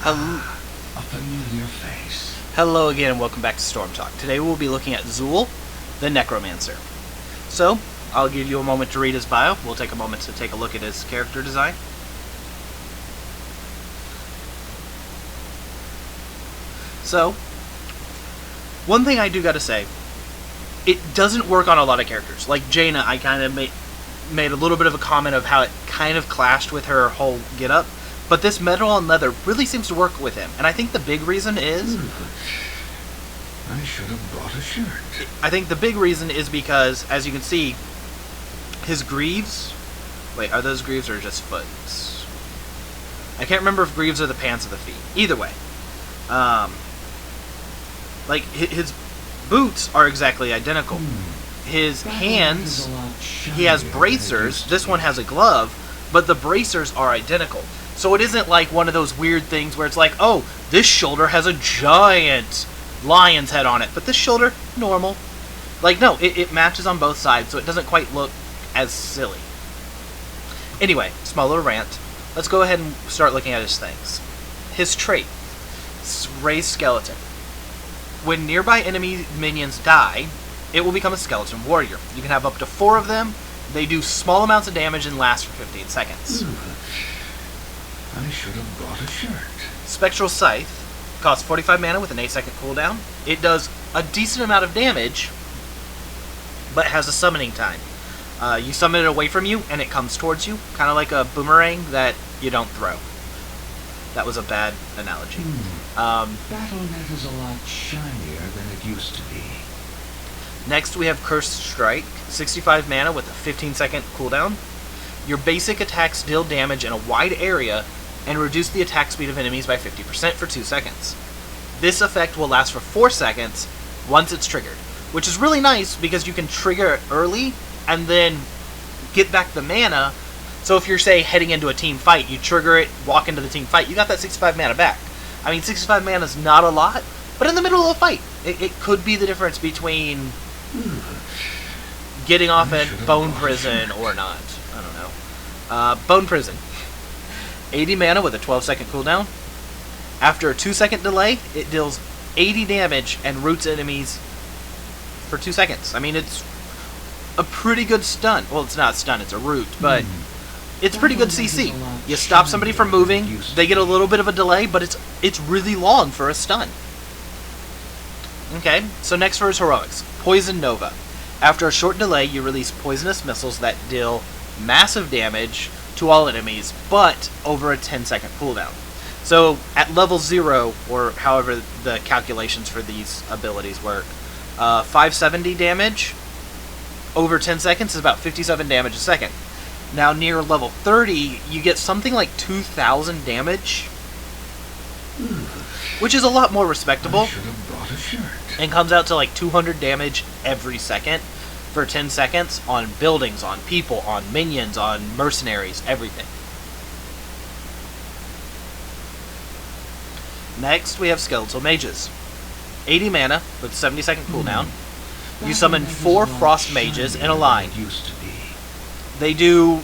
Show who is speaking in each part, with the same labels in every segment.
Speaker 1: Hel-
Speaker 2: A familiar face.
Speaker 1: Hello again and welcome back to Storm Talk. Today we'll be looking at Zool, the Necromancer. So, I'll give you a moment to read his bio. We'll take a moment to take a look at his character design. So, one thing I do gotta say, it doesn't work on a lot of characters. Like Jaina, I kind of made a little bit of a comment of how it kind of clashed with her whole get-up. But this metal and leather really seems to work with him. And I think the big reason is...
Speaker 2: I should have brought a shirt.
Speaker 1: I think the big reason is because, as you can see, his greaves... Wait, are those greaves or just foots? I can't remember if greaves are the pants or the feet. Either way. Like, his boots are exactly identical. His hands, he has bracers. This one has a glove, but the bracers are identical. So it isn't like one of those weird things where it's like, oh, this shoulder has a giant lion's head on it, but this shoulder, normal. Like, no, it matches on both sides, so it doesn't quite look as silly. Anyway, small little rant. Let's go ahead and start looking at his things. His trait, raised skeleton. When nearby enemy minions die, it will become a skeleton warrior. You can have up to 4 of them. They do small amounts of damage and last for 15 seconds.
Speaker 2: I should have brought a shirt.
Speaker 1: Spectral Scythe costs 45 mana with an 8-second cooldown. It does a decent amount of damage, but has a summoning time. You summon it away from you, and it comes towards you, kind of like a boomerang that you don't throw. That was a bad analogy.
Speaker 2: Battle.net is a lot shinier than it used to be.
Speaker 1: Next, we have Cursed Strike, 65 mana with a 15-second cooldown. Your basic attacks deal damage in a wide area and reduce the attack speed of enemies by 50% for 2 seconds. This effect will last for 4 seconds once it's triggered, which is really nice because you can trigger it early and then get back the mana. So if you're, say, heading into a team fight, you trigger it, walk into the team fight, you got that 65 mana back. I mean, 65 mana is not a lot, but in the middle of a fight, it could be the difference between getting off at Bone Prison or not. I don't know. Bone Prison. 80 mana with a 12-second cooldown. After a 2-second delay, it deals 80 damage and roots enemies for 2 seconds. I mean, it's a pretty good stun. Well, it's not a stun, it's a root, but it's pretty good CC. You stop somebody from moving, they get a little bit of a delay, but it's really long for a stun. Okay, so next for his heroics. Poison Nova. After a short delay, you release poisonous missiles that deal massive damage to all enemies, but over a 10-second cooldown. So at level 0, or however the calculations for these abilities work, 570 damage over 10 seconds is about 57 damage a second. Now near level 30, you get something like 2,000 damage, which is a lot more respectable.
Speaker 2: I should have brought a shirt.
Speaker 1: And comes out to like 200 damage every second for 10 seconds on buildings, on people, on minions, on mercenaries, everything. Next, we have Skeletal Mages. 80 mana with 70-second cooldown. You summon 4 Frost Mages in a line. They do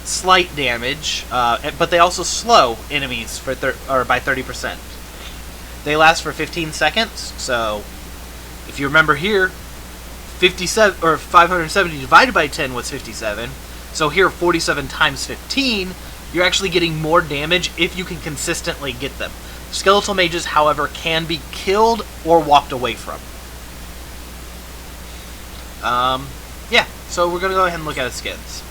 Speaker 1: slight damage, but they also slow enemies for by 30%. They last for 15 seconds, so if you remember here, 57 or 570 divided by 10 was 57. So here, 47 times 15, you're actually getting more damage if you can consistently get them. Skeletal Mages, however, can be killed or walked away from. Yeah, so we're going to go ahead and look at his skins.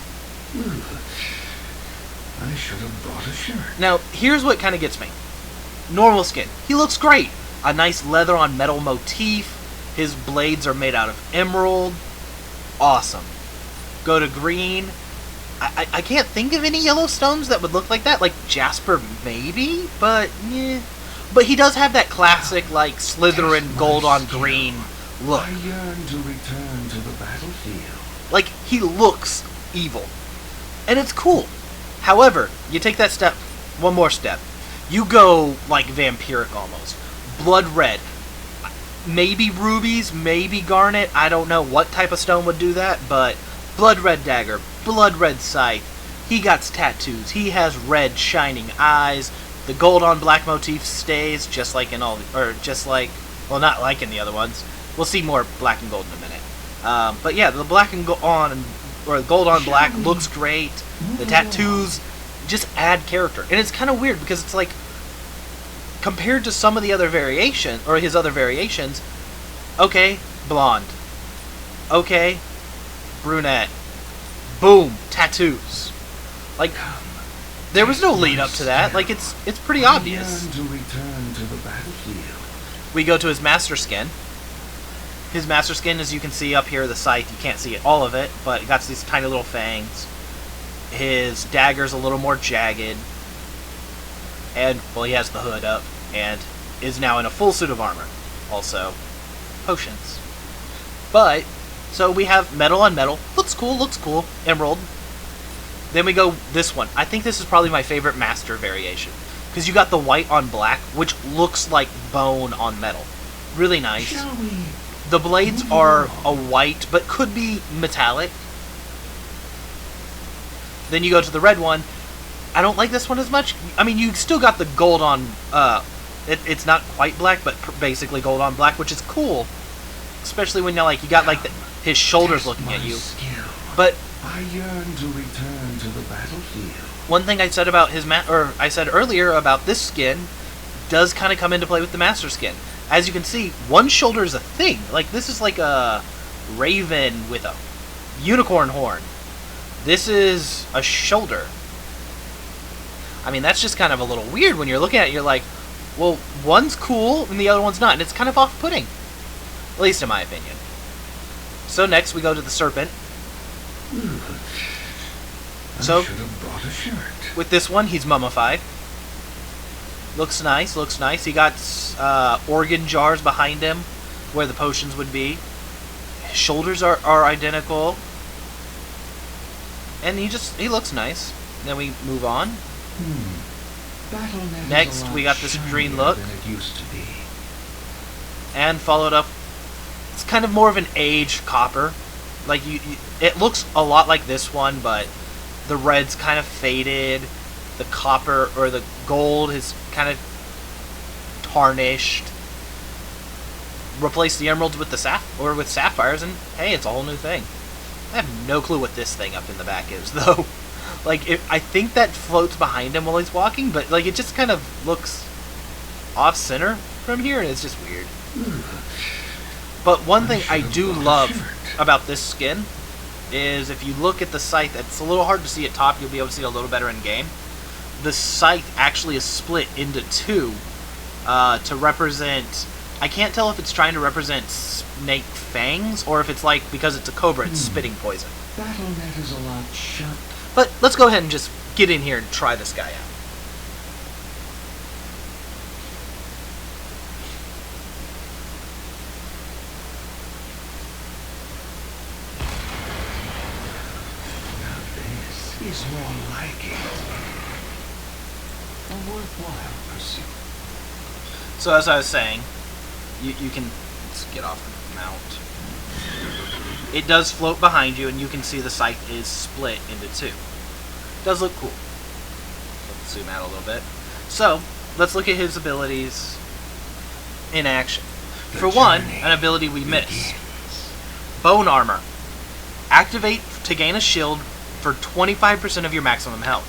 Speaker 2: I should have brought a shirt.
Speaker 1: Now, here's what kind of gets me. Normal skin. He looks great. A nice leather on metal motif. His blades are made out of emerald. Awesome. Go to green. I can't think of any yellow stones that would look like that. Like Jasper, maybe? But, yeah. But he does have that classic, like, Slytherin gold on green look.
Speaker 2: I yearn to return to the battlefield.
Speaker 1: Like, he looks evil. And it's cool. However, you take that step, one more step. You go, like, vampiric almost. Blood red. Maybe rubies, maybe garnet. I don't know what type of stone would do that, but blood red dagger, blood red scythe. He got tattoos. He has red shining eyes, The gold on black motif stays just like in all, or just like, well, not like in the other ones. We'll see more black and gold in a minute. But yeah, the black and gold on black looks great. The tattoos just add character, and it's kind of weird because it's like compared to some of the other variation or his other variations. Okay, blonde. Okay, brunette. Boom, tattoos. Like, there was no lead up to that. Like, it's pretty obvious.
Speaker 2: To return to the battlefield.
Speaker 1: We go to his master skin. His master skin, as you can see up here, the scythe, you can't see all of it, but it got these tiny little fangs. His dagger's a little more jagged. And, well, he has the hood up, and is now in a full suit of armor. Also, potions. But, so we have metal on metal. Looks cool. Emerald. Then we go this one. I think this is probably my favorite master variation. Because you got the white on black, which looks like bone on metal. Really nice.
Speaker 2: Shall we?
Speaker 1: The blades are a white, but could be metallic. Then you go to the red one. I don't like this one as much. I mean, you still got the gold on... it's not quite black, but basically gold on black, which is cool. Especially when you got like his shoulders looking at you.
Speaker 2: Skill.
Speaker 1: But
Speaker 2: I yearn to return to the battlefield.
Speaker 1: one thing I said about I said earlier about this skin does kind of come into play with the master skin. As you can see, one shoulder is a thing. Like, this is like a raven with a unicorn horn. This is a shoulder. I mean, that's just kind of a little weird when you're looking at it. You're like, well, one's cool and the other one's not. And it's kind of off-putting. At least in my opinion. So next we go to the serpent. So,
Speaker 2: I should have brought a shirt.
Speaker 1: with this one, he's mummified. Looks nice. He got organ jars behind him where the potions would be. His shoulders are identical. And he looks nice. Then we move on.
Speaker 2: Battle.net
Speaker 1: Next,
Speaker 2: is a lot
Speaker 1: we got this green
Speaker 2: shinier
Speaker 1: look.
Speaker 2: than it used to be.
Speaker 1: And followed up, it's kind of more of an aged copper. Like, it looks a lot like this one, but the red's kind of faded. The copper, or the gold, is kind of tarnished. Replace the emeralds with with sapphires, and hey, it's a whole new thing. I have no clue what this thing up in the back is, though. Like, I think that floats behind him while he's walking, but like, it just kind of looks off-center from here, and it's just weird. But one thing I do love about this skin is if you look at the scythe, it's a little hard to see at top, you'll be able to see a little better in game. The scythe actually is split into two to represent... I can't tell if it's trying to represent snake fangs, or if it's like, because it's a cobra, it's spitting poison.
Speaker 2: Battle.net is a lot shut.
Speaker 1: But let's go ahead and just get in here and try this guy out.
Speaker 2: Now this is more like it. A worthwhile pursuit.
Speaker 1: So as I was saying, you can... Let's get off the mount. It does float behind you, and you can see the scythe is split into two. Does look cool. Let's zoom out a little bit. So, let's look at his abilities in action. For one, an ability we miss. Bone Armor. Activate to gain a shield for 25% of your maximum health.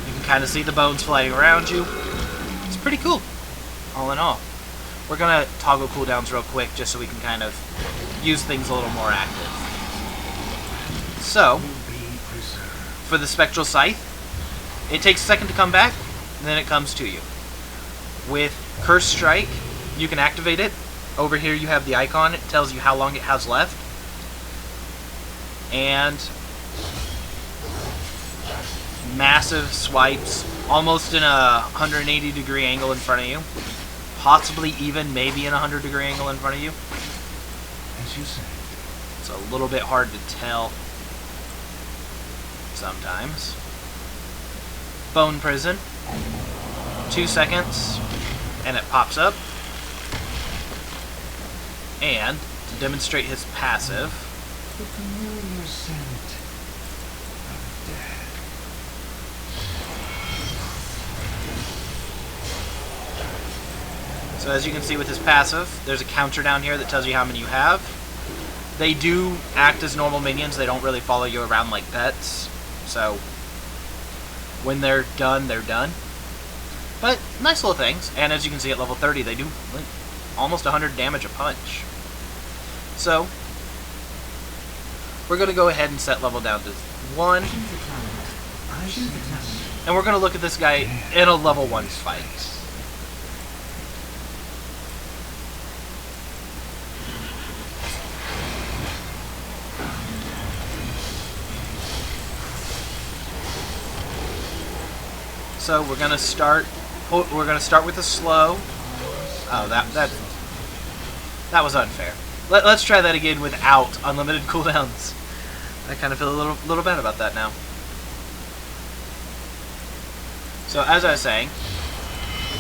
Speaker 1: You can kind of see the bones flying around you. It's pretty cool, all in all. We're going to toggle cooldowns real quick just so we can kind of use things a little more active. So, for the Spectral Scythe, it takes a second to come back, and then it comes to you. With Curse Strike, you can activate it. Over here you have the icon. It tells you how long it has left. And massive swipes, almost in a 180-degree angle in front of you. Possibly even maybe in a 100-degree angle in front of you.
Speaker 2: As you say.
Speaker 1: It's a little bit hard to tell sometimes. Bone Prison. 2 seconds, and it pops up. And to demonstrate his passive,
Speaker 2: The familiar scent of death.
Speaker 1: So as you can see with his passive, there's a counter down here that tells you how many you have. They do act as normal minions. They don't really follow you around like pets. So when they're done, they're done. But nice little things. And as you can see at level 30, they do like almost 100 damage a punch. So we're going to go ahead and set level down to 1. And we're going to look at this guy in a level 1 fight. So we're gonna start. We're gonna start with a slow. Oh, that was unfair. Let's try that again without unlimited cooldowns. I kind of feel a little bad about that now. So as I was saying,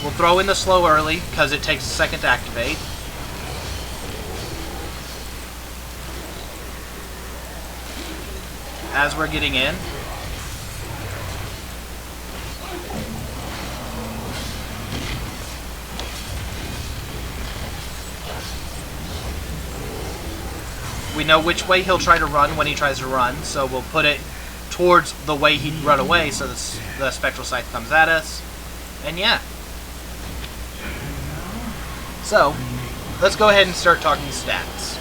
Speaker 1: we'll throw in the slow early because it takes a second to activate. As we're getting in. We know which way he'll try to run when he tries to run, so we'll put it towards the way he'd run away so the Spectral Scythe comes at us. And yeah. So, let's go ahead and start talking stats.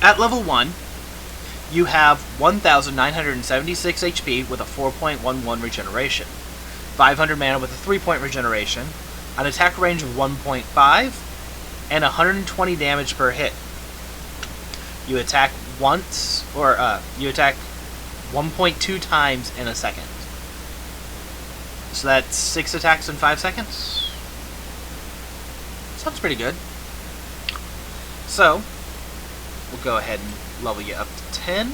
Speaker 1: At level 1, you have 1,976 HP with a 4.11 regeneration, 500 mana with a 3-point regeneration, an attack range of 1.5, and 120 damage per hit. You attack once, or you attack 1.2 times in a second. So that's 6 attacks in 5 seconds. Sounds pretty good. So, we'll go ahead and level you up to 10.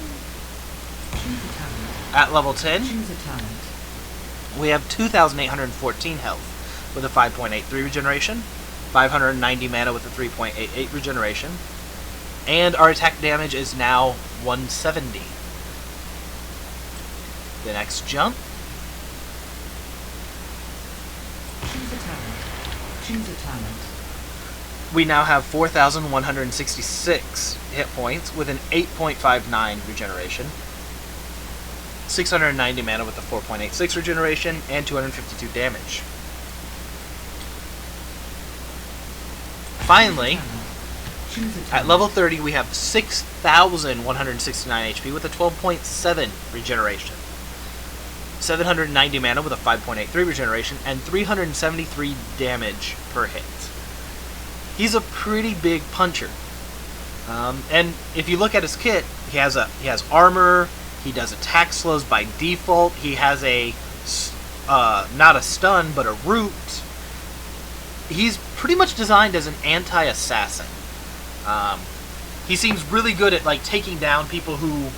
Speaker 1: At level 10, we have 2,814 health with a 5.83 regeneration, 590 mana with a 3.88 regeneration, and our attack damage is now 170. The next jump. Choose a talent. We now have 4,166 hit points with an 8.59 regeneration, 690 mana with a 4.86 regeneration, and 252 damage. Finally, at level 30, we have 6,169 HP with a 12.7 regeneration, 790 mana with a 5.83 regeneration, and 373 damage per hit. He's a pretty big puncher. And if you look at his kit, he has armor, he does attack slows by default, he has a, not a stun, but a root. He's pretty much designed as an anti-assassin. He seems really good at like taking down people who,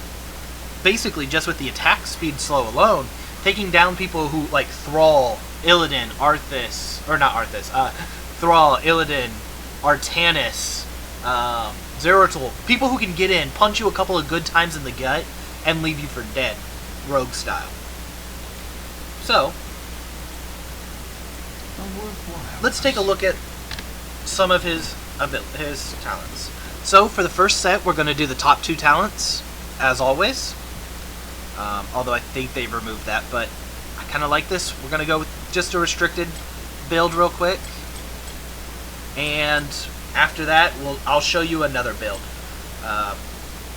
Speaker 1: basically just with the attack speed slow alone, taking down people who like Thrall, Illidan, Arthas, or not Arthas, Thrall, Illidan, Artanis, Zeratul, people who can get in, punch you a couple of good times in the gut, and leave you for dead, rogue style. So, let's take a look at some of his talents. So for the first set, we're going to do the top 2 talents, as always. Although I think they've removed that, but I kind of like this. We're going to go with just a restricted build real quick. And after that, I'll show you another build.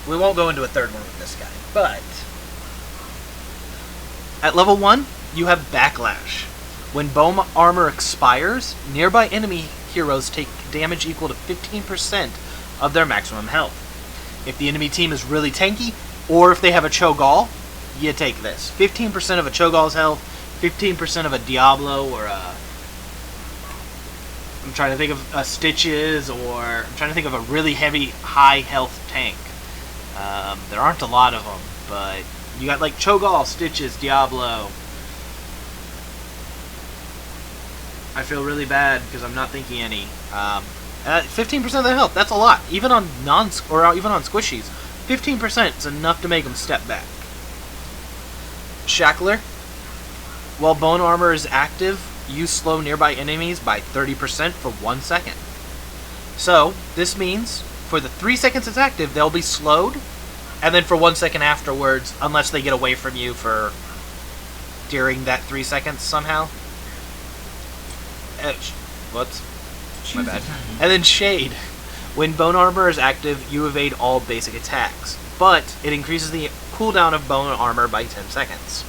Speaker 1: We won't go into a third one with this guy, but at level 1, you have Backlash. When bone armor expires, nearby enemy heroes take damage equal to 15% of their maximum health. If the enemy team is really tanky, or if they have a Cho'Gall, you take this. 15% of a Cho'Gall's health, 15% of a Diablo, or a... I'm trying to think of a Stitches, or I'm trying to think of a really heavy, high health tank. There aren't a lot of them, but you got like Cho'Gall, Stitches, Diablo. I feel really bad because I'm not thinking any. 15% of their health, that's a lot. Even on even on squishies, 15% is enough to make them step back. Shackler. While bone armor is active, you slow nearby enemies by 30% for 1 second. So, this means for the 3 seconds it's active, they'll be slowed, and then for 1 second afterwards, unless they get away from you for during that 3 seconds somehow. Whoops. My bad. And then Shade. When Bone Armor is active, you evade all basic attacks, but it increases the cooldown of Bone Armor by 10 seconds.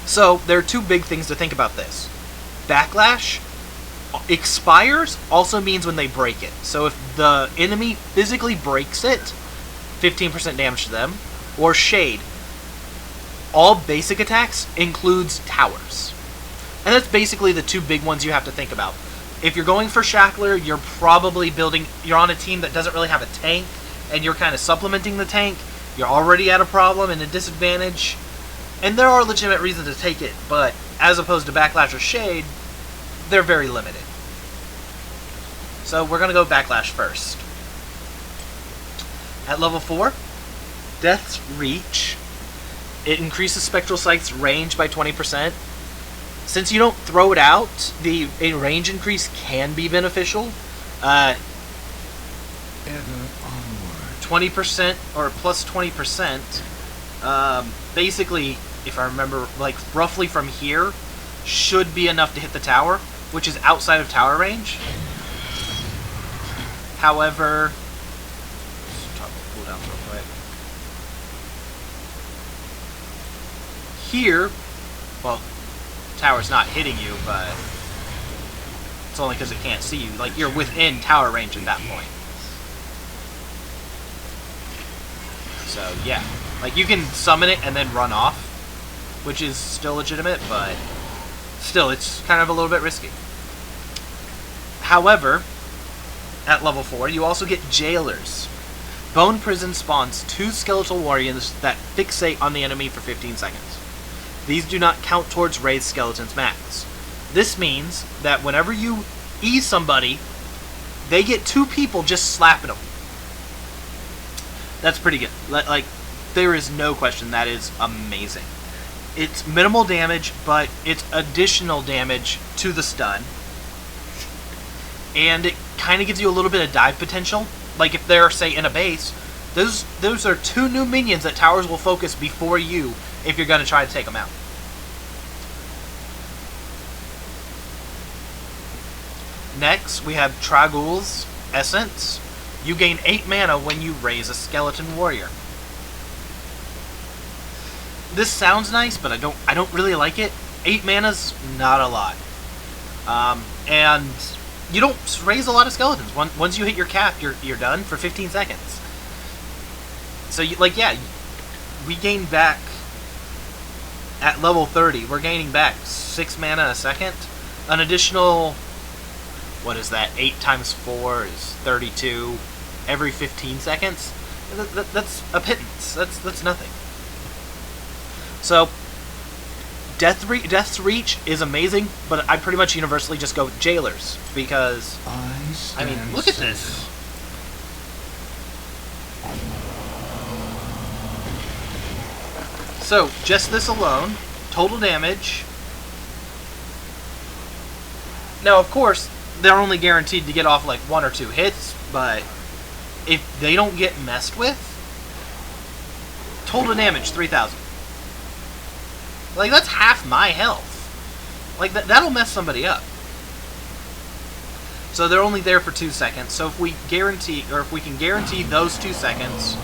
Speaker 1: So, there are two big things to think about this. Backlash expires also means when they break it. So if the enemy physically breaks it, 15% damage to them. Or Shade. All basic attacks includes towers. And that's basically the two big ones you have to think about. If you're going for Shackler, you're probably you're on a team that doesn't really have a tank, and you're kind of supplementing the tank. You're already at a problem and a disadvantage. And there are legitimate reasons to take it, but as opposed to Backlash or Shade, they're very limited. So we're going to go Backlash first. At level 4, Death's Reach. It increases Spectral Sight's range by 20%. Since you don't throw it out, a range increase can be beneficial.
Speaker 2: Ever onward.
Speaker 1: 20% or plus 20%. Basically, if I remember, like roughly from here, should be enough to hit the tower, which is outside of tower range. However, let's talk about cooldowns real quick. Here, well, tower's not hitting you, but it's only because it can't see you. Like, you're within tower range at that point. So, yeah. Like, you can summon it and then run off, which is still legitimate, but still, it's kind of a little bit risky. However, at level 4, you also get Jailers. Bone Prison spawns 2 skeletal warriors that fixate on the enemy for 15 seconds. These do not count towards Wraith Skeleton's max. This means that whenever you ease somebody, they get 2 people just slapping them. That's pretty good. Like, there is no question that is amazing. It's minimal damage, but it's additional damage to the stun. And it kind of gives you a little bit of dive potential. Like if they're, say, in a base, those are 2 new minions that towers will focus before you if you're going to try to take them out. Next, we have Trag'Oul's Essence. You gain 8 mana when you raise a Skeleton Warrior. This sounds nice, but I don't really like it. 8 mana's not a lot. And you don't raise a lot of skeletons. Once you hit your cap, you're done for 15 seconds. So, we gain back at level 30. We're gaining back 6 mana a second. An additional, what is that? 8 times 4 is 32 every 15 seconds. That's a pittance. That's nothing. So, Death's Reach is amazing, but I pretty much universally just go with Jailers, because, I mean, look at this. So, just this alone, total damage. Now, of course, they're only guaranteed to get off like 1 or 2 hits, but if they don't get messed with, total damage 3,000. Like, that's half my health. Like, that'll mess somebody up. So they're only there for 2 seconds. So if we can guarantee those 2 seconds,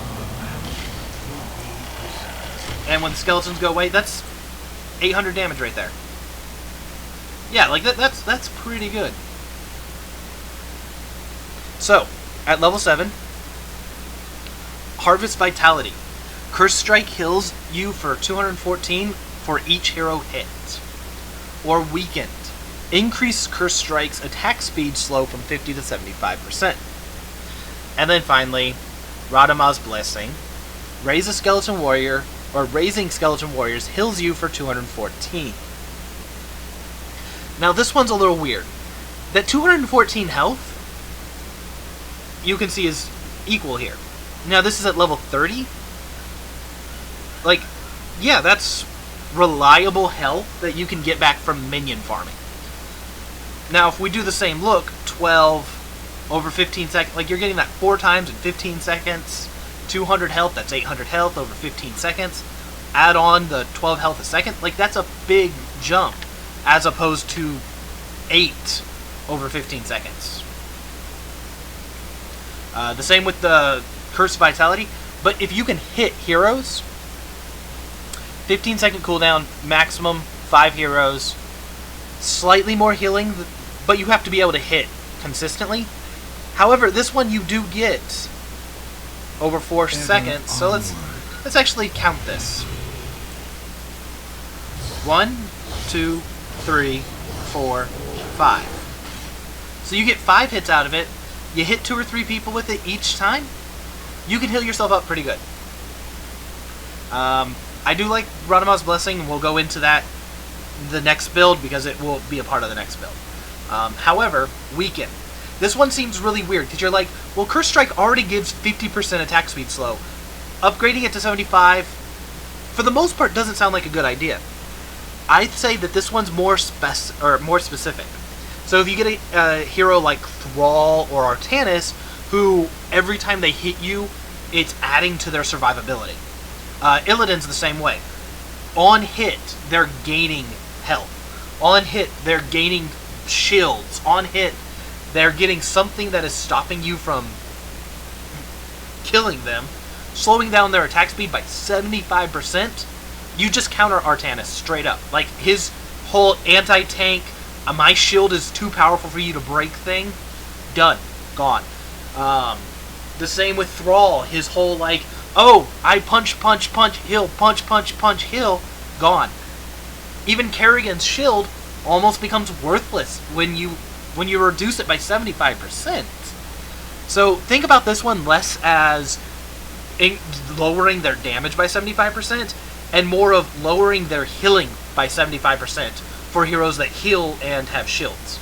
Speaker 1: and when the skeletons go away, that's 800 damage right there. Yeah, like that's pretty good. So, at level 7, Harvest Vitality. Curse Strike heals you for 214 for each hero hit. Or Weakened. Increase Curse Strike's attack speed slow from 50 to 75%. And then finally, Radama's Blessing. Raise a Skeleton Warrior, or Raising Skeleton Warriors heals you for 214. Now this one's a little weird. That 214 health, you can see is equal here. Now this is at level 30. Like, yeah, that's reliable health that you can get back from minion farming. Now, if we do the same look, 12 over 15 seconds, like you're getting that 4 times in 15 seconds, 200 health, that's 800 health over 15 seconds. Add on the 12 health a second, like that's a big jump, as opposed to 8 over 15 seconds. The same with the Curse Vitality, but if you can hit heroes, 15 second cooldown, maximum 5 heroes, slightly more healing, but you have to be able to hit consistently. However, this one you do get over 4 seconds, so let's actually count this. 1, 2, 3, 4, 5. So you get 5 hits out of it. You hit 2 or 3 people with it each time. You can heal yourself up pretty good. I do like Ranama's Blessing, and we'll go into that the next build because it will be a part of the next build. However, Weaken. This one seems really weird because you're like, well, Curse Strike already gives 50% attack speed slow. Upgrading it to 75, for the most part, doesn't sound like a good idea. I'd say that this one's more specific. So if you get a hero like Thrall or Artanis, who every time they hit you, it's adding to their survivability. Illidan's the same way. On hit, they're gaining health. On hit, they're gaining shields. On hit, they're getting something that is stopping you from killing them, slowing down their attack speed by 75%. You just counter Artanis straight up. Like, his whole anti-tank, my shield is too powerful for you to break thing, done. Gone. The same with Thrall. His whole, like, oh, I punch, punch, punch, heal, punch, punch, punch, heal, gone. Even Kerrigan's shield almost becomes worthless when you reduce it by 75%. So think about this one less as lowering their damage by 75% and more of lowering their healing by 75% for heroes that heal and have shields.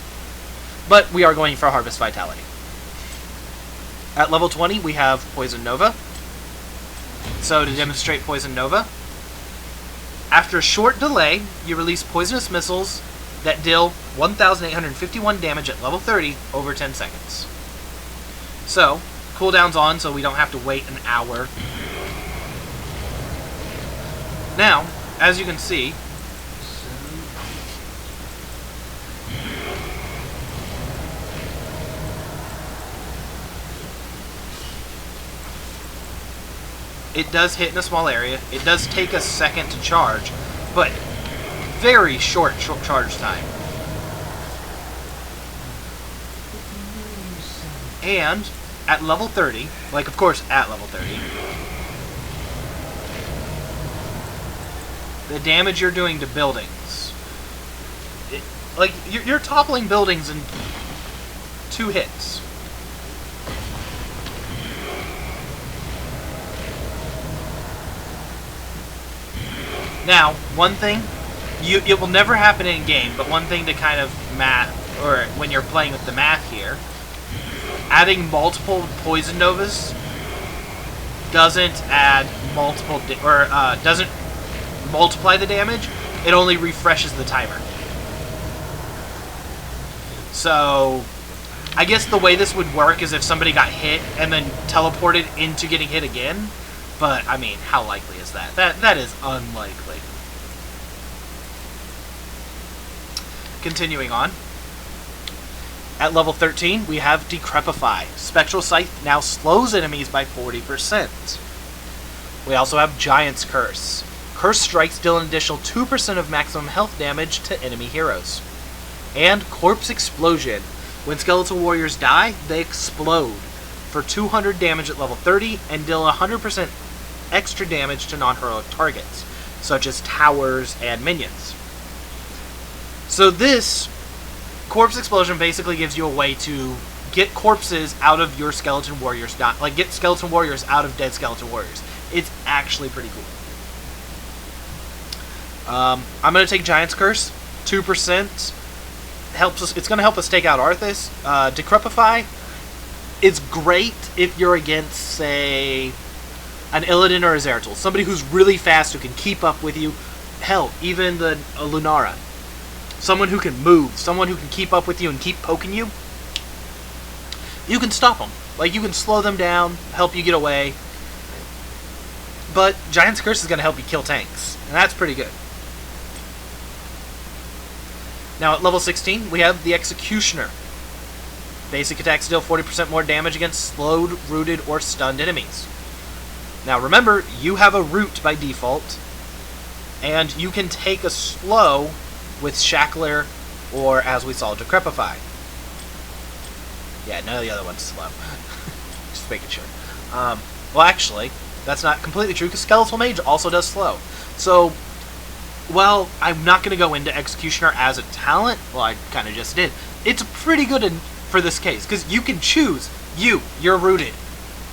Speaker 1: But we are going for Harvest Vitality. At level 20, we have Poison Nova. So to demonstrate Poison Nova, after a short delay, you release poisonous missiles that deal 1,851 damage at level 30 over 10 seconds. So, cooldown's on, so we don't have to wait an hour. Now, as you can see, it does hit in a small area. It does take a second to charge, but very short charge time. And at level 30, like of course at level 30, the damage you're doing to buildings, like you're toppling buildings in 2 hits. Now, one thing, it will never happen in game, but one thing to kind of math, or when you're playing with the math here, adding multiple Poison Novas doesn't add multiple, doesn't multiply the damage, it only refreshes the timer. So, I guess the way this would work is if somebody got hit and then teleported into getting hit again. But, I mean, how likely is that? That is unlikely. Continuing on. At level 13, we have Decrepify. Spectral Scythe now slows enemies by 40%. We also have Giant's Curse. Curse strikes deal an additional 2% of maximum health damage to enemy heroes. And Corpse Explosion. When Skeletal Warriors die, they explode for 200 damage at level 30 and deal 100% extra damage to non-heroic targets, such as towers and minions. So this Corpse Explosion basically gives you a way to get corpses out of your Skeleton Warriors, like get Skeleton Warriors out of dead Skeleton Warriors. It's actually pretty cool. I'm going to take Giant's Curse, 2%. Helps us. It's going to help us take out Arthas. Decrepify is great if you're against, say, an Illidan or a Zeratul. Somebody who's really fast who can keep up with you. Hell, even the Lunara. someone who can move, someone who can keep up with you and keep poking you, you can stop them. Like, you can slow them down, help you get away. But Giant's Curse is going to help you kill tanks, and that's pretty good. Now at level 16, we have the Executioner. Basic attacks deal 40% more damage against slowed, rooted, or stunned enemies. Now remember, you have a root by default, and you can take a slow with Shackler, or as we saw, Decrepify. Yeah, none of the other ones slow. Just making sure. Well, actually, that's not completely true, because Skeletal Mage also does slow. So, well, I'm not going to go into Executioner as a talent. Well, I kind of just did. It's pretty good for this case, because you can choose. You're rooted.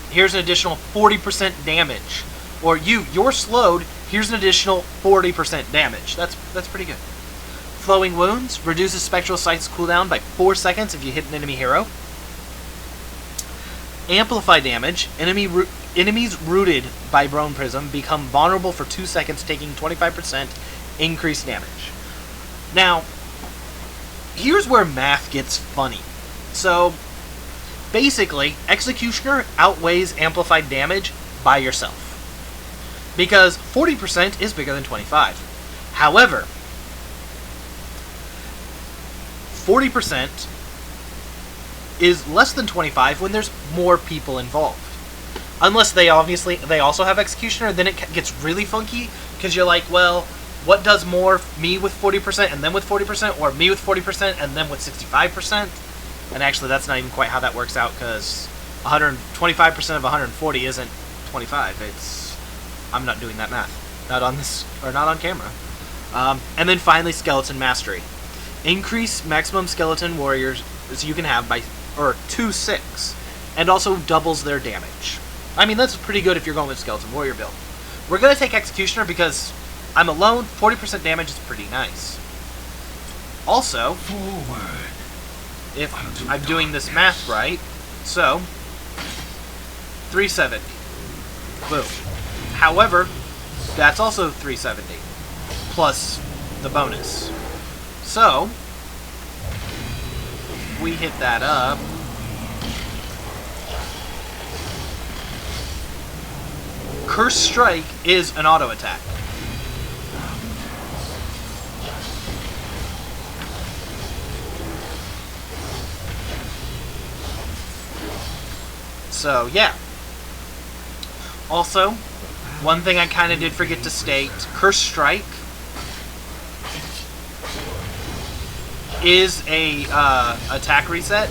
Speaker 1: Here's an additional 40% damage. Or you're slowed. Here's an additional 40% damage. That's pretty good. Flowing Wounds reduces Spectral Sight's cooldown by 4 seconds if you hit an enemy hero. Amplify damage. Enemies rooted by Bone Prism become vulnerable for 2 seconds, taking 25% increased damage. Now, here's where math gets funny. So, basically, Executioner outweighs amplified damage by yourself. Because 40% is bigger than 25. However, 40% is less than 25 when there's more people involved. Unless they also have Executioner, then it gets really funky, because you're like, well, what does more, me with 40% and them with 40%, or me with 40% and them with 65%? And actually, that's not even quite how that works out, because 125% of 140 isn't 25. I'm not doing that math. Not on this, or not on camera. And then finally, Skeleton Mastery. Increase maximum skeleton warriors you can have by 2/6, and also doubles their damage. I mean, that's pretty good if you're going with Skeleton Warrior build. We're going to take Executioner because I'm alone. 40% damage is pretty nice. Also,
Speaker 2: Forward.
Speaker 1: if I'm doing this math right, so 370. Boom. However, that's also 370 plus the bonus. So, we hit that up. Curse Strike is an auto attack. So, yeah. Also, one thing I kind of did forget to state, Curse Strike is a attack reset.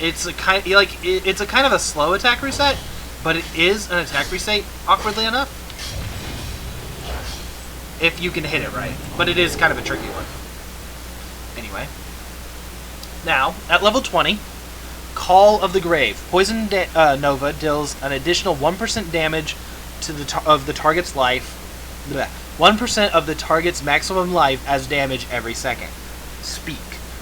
Speaker 1: It's a kind of a slow attack reset, but it is an attack reset, awkwardly enough, if you can hit it right. But it is kind of a tricky one. Anyway, now at level 20, Call of the Grave. Poison Nova deals an additional 1% damage to the target's life. 1% of the target's maximum life as damage every second. Speak.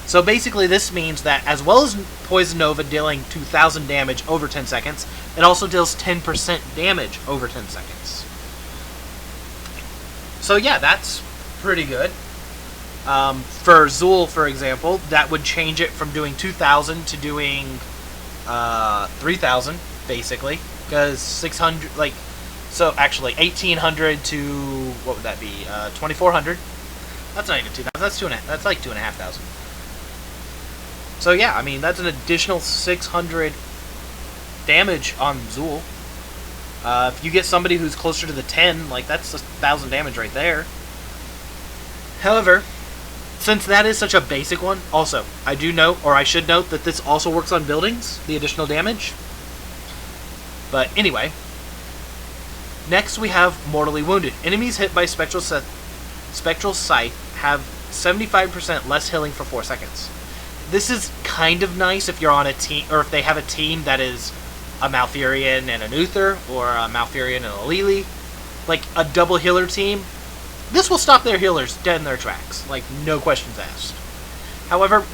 Speaker 1: So basically this means that as well as Poison Nova dealing 2,000 damage over 10 seconds, it also deals 10% damage over 10 seconds. So yeah, that's pretty good. For Zool, for example, that would change it from doing 2,000 to doing 3,000, basically. Because 600, so actually 1,800 to, what would that be, 2,400? That's not even 2,000, that's like 2,500. So yeah, I mean, that's an additional 600 damage on Zool. If you get somebody who's closer to the 10, that's 1,000 damage right there. However, since that is such a basic one, also, I should note that this also works on buildings, the additional damage. But anyway, next we have Mortally Wounded. Enemies hit by Spectral Sight have 75% less healing for 4 seconds. This is kind of nice if you're on a team, or if they have a team that is a Malfurion and an Uther, or a Malfurion and a Lily, like a double healer team. This will stop their healers dead in their tracks, no questions asked. However,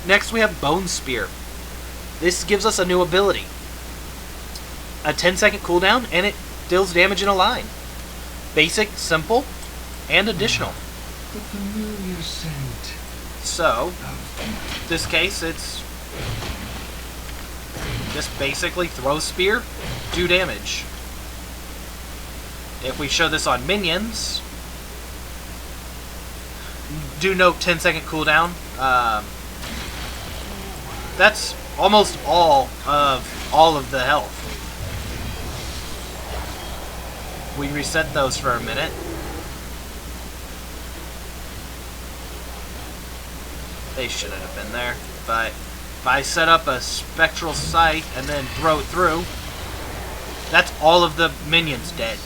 Speaker 1: next we have Bone Spear. This gives us a new ability. A 10-second cooldown, and it deals damage in a line. Basic, simple, and additional.
Speaker 2: The familiar scent
Speaker 1: So,
Speaker 2: of
Speaker 1: in this case, it's just basically throw spear, do damage. If we show this on minions, do note 10-second cooldown. That's almost all of the health. We reset those for a minute. They shouldn't have been there, but if I set up a spectral sight and then throw it through, that's all of the minions dead.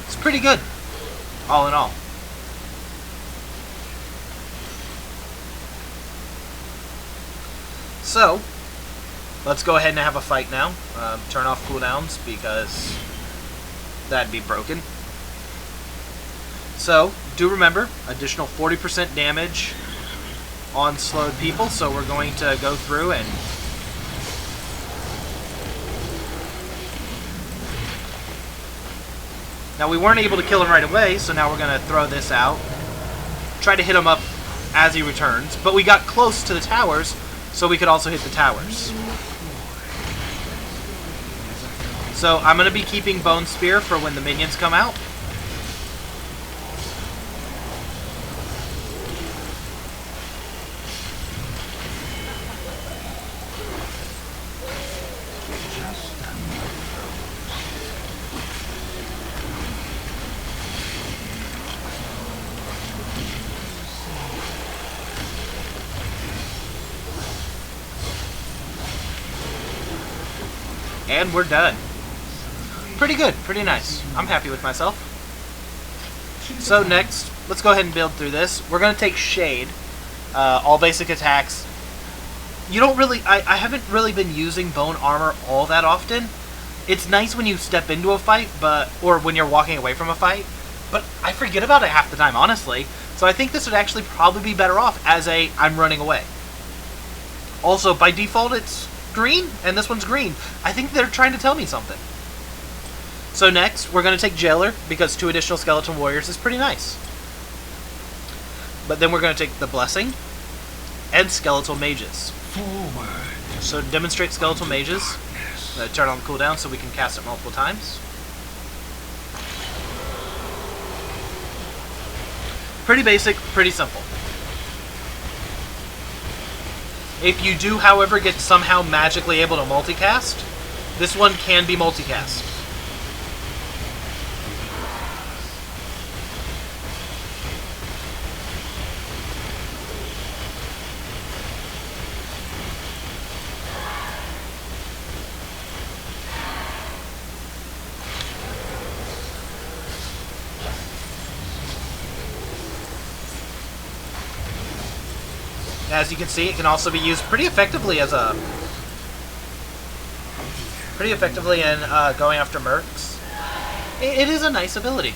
Speaker 1: It's pretty good, all in all. So, let's go ahead and have a fight now. Turn off cooldowns because that'd be broken. So, do remember, additional 40% damage on slowed people, so we're going to go through and now we weren't able to kill him right away, so now we're going to throw this out, try to hit him up as he returns, but we got close to the towers, so we could also hit the towers. So I'm going to be keeping Bone Spear for when the minions come out. And we're done. Pretty good, pretty nice. I'm happy with myself. So next, let's go ahead and build through this. We're going to take Shade. All basic attacks. You don't really... I haven't really been using Bone Armor all that often. It's nice when you step into a fight, or when you're walking away from a fight, but I forget about it half the time, honestly. So I think this would actually probably be better off as a I'm running away. Also, by default, it's green, and this one's green. I think they're trying to tell me something. So next, we're going to take Jailer, because 2 additional Skeleton Warriors is pretty nice. But then we're going to take the Blessing and Skeletal Mages.
Speaker 2: forward.
Speaker 1: So demonstrate Skeletal Mages. Turn on cooldown so we can cast it multiple times. Pretty basic, pretty simple. If you do, however, get somehow magically able to multicast, this one can be multicast. As you can see, it can also be used pretty effectively as a... in going after mercs. It is a nice ability.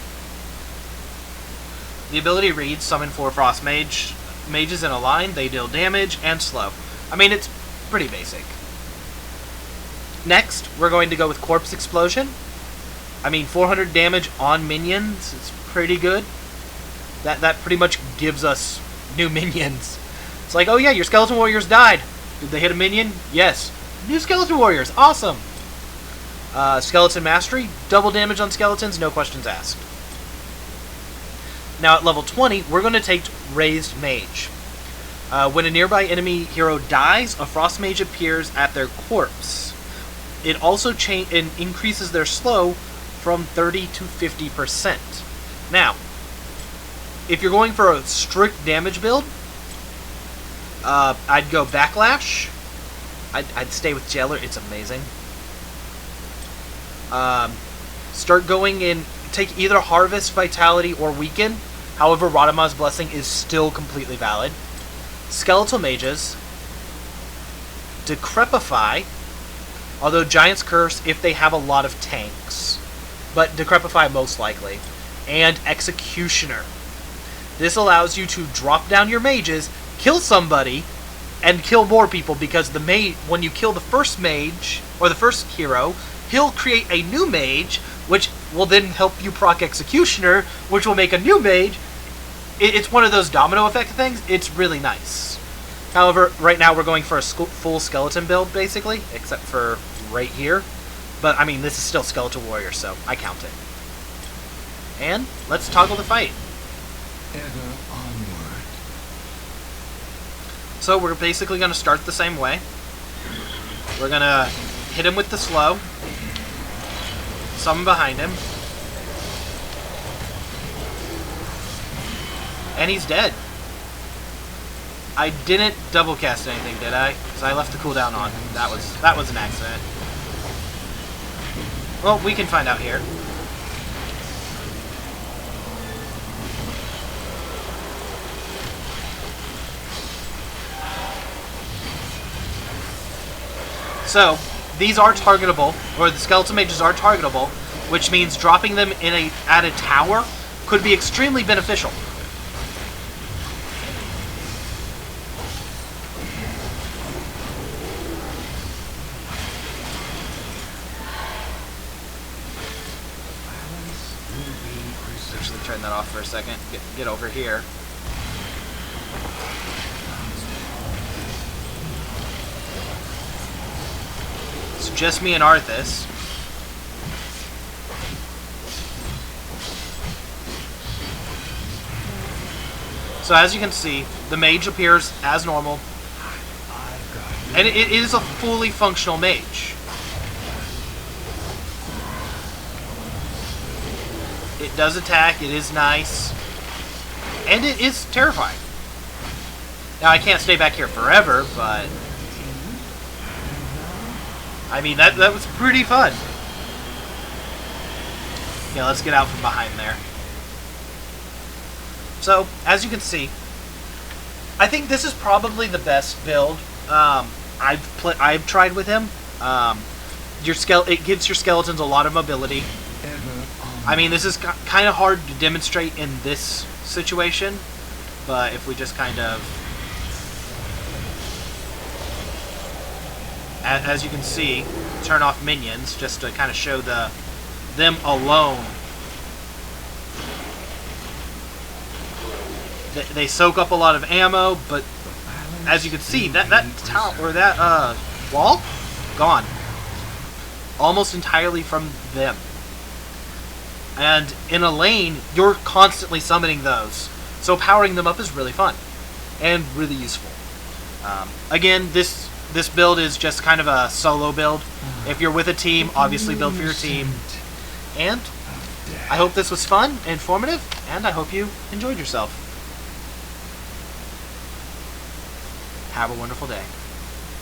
Speaker 1: The ability reads, summon 4 Frost mages in a line, they deal damage and slow. I mean, it's pretty basic. Next, we're going to go with Corpse Explosion. I mean, 400 damage on minions, it's pretty good. That pretty much gives us new minions. It's like, oh yeah, your Skeleton Warriors died. Did they hit a minion? Yes. New Skeleton Warriors, awesome. Skeleton Mastery, double damage on skeletons, no questions asked. Now at level 20, we're going to take Raised Mage. When a nearby enemy hero dies, a Frost Mage appears at their corpse. It also increases their slow from 30 to 50%. Now, if you're going for a strict damage build, I'd go Backlash. I'd stay with Jailer. It's amazing. Start going in. Take either Harvest, Vitality, or Weaken. However, Radama's Blessing is still completely valid. Skeletal Mages. Decrepify. Although Giant's Curse if they have a lot of tanks. But Decrepify most likely. And Executioner. This allows you to drop down your mages, kill somebody, and kill more people, because when you kill the first mage, or the first hero, he'll create a new mage, which will then help you proc Executioner, which will make a new mage. It's one of those domino effect things. It's really nice. However, right now we're going for a full skeleton build, basically, except for right here. But, I mean, this is still Skeletal Warrior, so I count it. And let's toggle the fight.
Speaker 2: Ever onward.
Speaker 1: So we're basically going to start the same way. We're going to hit him with the slow. Summon behind him. And he's dead. I didn't double cast anything, did I? Because I left the cooldown on. That was an accident. Well, we can find out here. So, these are targetable, or the skeleton mages are targetable, which means dropping them at a tower could be extremely beneficial. Actually, turn that off for a second. Get over here. It's just me and Arthas. So as you can see, the mage appears as normal, and it is a fully functional mage. It does attack, it is nice, and it is terrifying. Now I can't stay back here forever, but I mean that was pretty fun. Yeah, let's get out from behind there. So, as you can see, I think this is probably the best build I've tried with him. It gives your skeletons a lot of mobility. I mean, this is kind of hard to demonstrate in this situation, but if we just kind of, as you can see, turn off minions just to kind of show them alone. They soak up a lot of ammo, but as you can see, that tower or that wall gone almost entirely from them. And in a lane, you're constantly summoning those, so powering them up is really fun and really useful. Again, this build is just kind of a solo build. If you're with a team, obviously build for your team. And I hope this was fun, informative, and I hope you enjoyed yourself. Have a wonderful day.